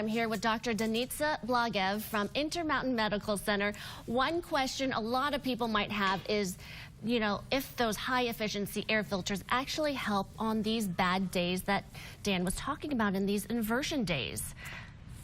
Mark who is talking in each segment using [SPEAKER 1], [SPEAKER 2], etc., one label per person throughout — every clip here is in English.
[SPEAKER 1] I'm here with Dr. Denitza Blagev from Intermountain Medical Center. One question a lot of people might have is, you know, if those high-efficiency air filters actually help on these bad days that Dan was talking about in these inversion days.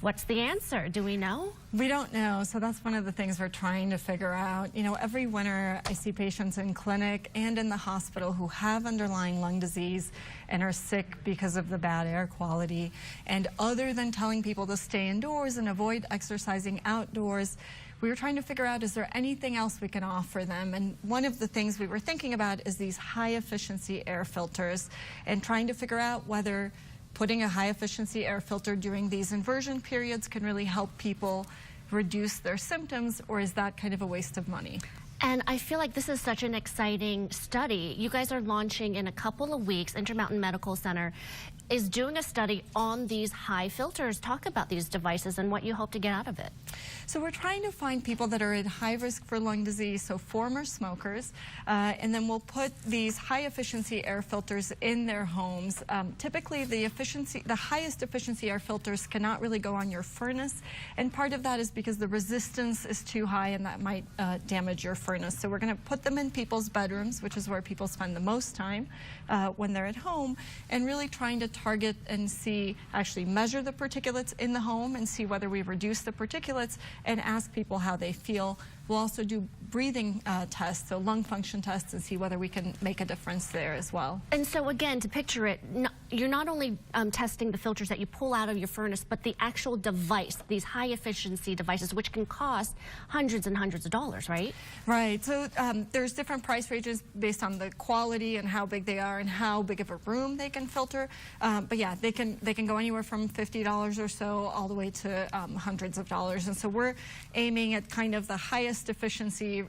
[SPEAKER 1] What's the answer? Do we know?
[SPEAKER 2] We don't know, so that's one of the things we're trying to figure out. You know, every winter I see patients in clinic and in the hospital who have underlying lung disease and are sick because of the bad air quality. And other than telling people to stay indoors and avoid exercising outdoors, we were trying to figure out, is there anything else we can offer them? And one of the things we were thinking about is these high-efficiency air filters and trying to figure out whether putting a high-efficiency air filter during these inversion periods can really help people reduce their symptoms, or is that kind of a waste of money?
[SPEAKER 1] And I feel like this is such an exciting study. You guys are launching in a couple of weeks. Intermountain Medical Center is doing a study on these high filters. Talk about these devices and what you hope to get out of it.
[SPEAKER 2] So we're trying to find people that are at high risk for lung disease, so former smokers, and then we'll put these high-efficiency air filters in their homes. Typically, the highest efficiency air filters cannot really go on your furnace, and part of that is because the resistance is too high, and that might damage your furnace. So we're going to put them in people's bedrooms, which is where people spend the most time when they're at home, and really trying to target and see, actually measure the particulates in the home and see whether we reduce the particulates and ask people how they feel. We'll also do breathing tests, so lung function tests, and see whether we can make a difference there as well.
[SPEAKER 1] And so again, to picture it, you're not only testing the filters that you pull out of your furnace, but the actual device, these high efficiency devices, which can cost hundreds and hundreds of dollars, right?
[SPEAKER 2] Right, so there's different price ranges based on the quality and how big they are and how big of a room they can filter. But yeah, they can go anywhere from $50 or so all the way to hundreds of dollars. And so we're aiming at kind of the highest efficiency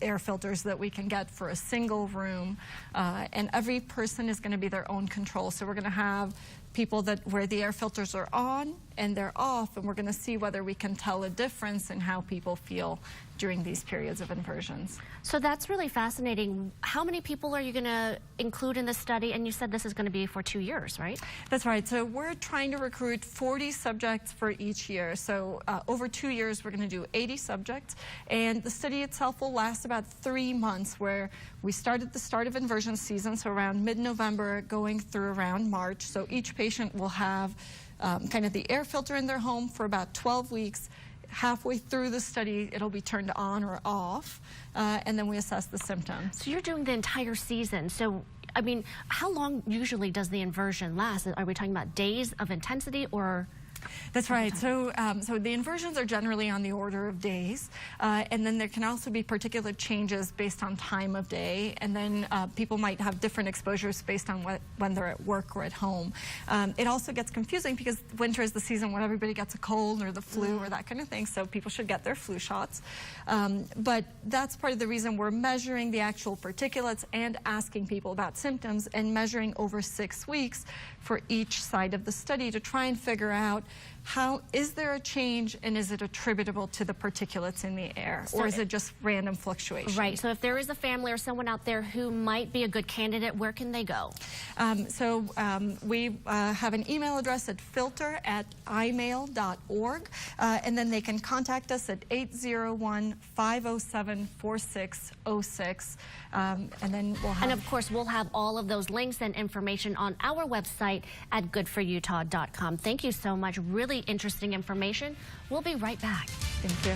[SPEAKER 2] air filters that we can get for a single room, and every person is going to be their own control. So we're going to have people where the air filters are on and they're off, and we're going to see whether we can tell a difference in how people feel during these periods of inversions.
[SPEAKER 1] So that's really fascinating. How many people are you going to include in this study? And you said this is going to be for 2 years, right?
[SPEAKER 2] That's right. So we're trying to recruit 40 subjects for each year. So over 2 years, we're going to do 80 subjects. And the study itself will last about 3 months, where we start at the start of inversion season, so around mid-November, going through around March. So each patient will have kind of the air filter in their home for about 12 weeks. Halfway through the study, it'll be turned on or off, and then we assess the symptoms.
[SPEAKER 1] So you're doing the entire season. So, I mean, how long usually does the inversion last? Are we talking about days of intensity or?
[SPEAKER 2] That's right. So, so the inversions are generally on the order of days, and then there can also be particular changes based on time of day, and then people might have different exposures based on when they're at work or at home. It also gets confusing because winter is the season when everybody gets a cold or the flu or that kind of thing, so people should get their flu shots. But that's part of the reason we're measuring the actual particulates and asking people about symptoms, and measuring over 6 weeks for each side of the study to try and figure out, is there a change, and is it attributable to the particulates in the air, or is it just random fluctuation?
[SPEAKER 1] Right, so if there is a family or someone out there who might be a good candidate, where can they go? We have an email address at filter@imail.org, and then they can contact us at 801-507-4606, and then we'll have... And of course, we'll have all of those links and information on our website at goodforutah.com. Thank you so much. Really interesting information. We'll be right back.
[SPEAKER 2] Thank you.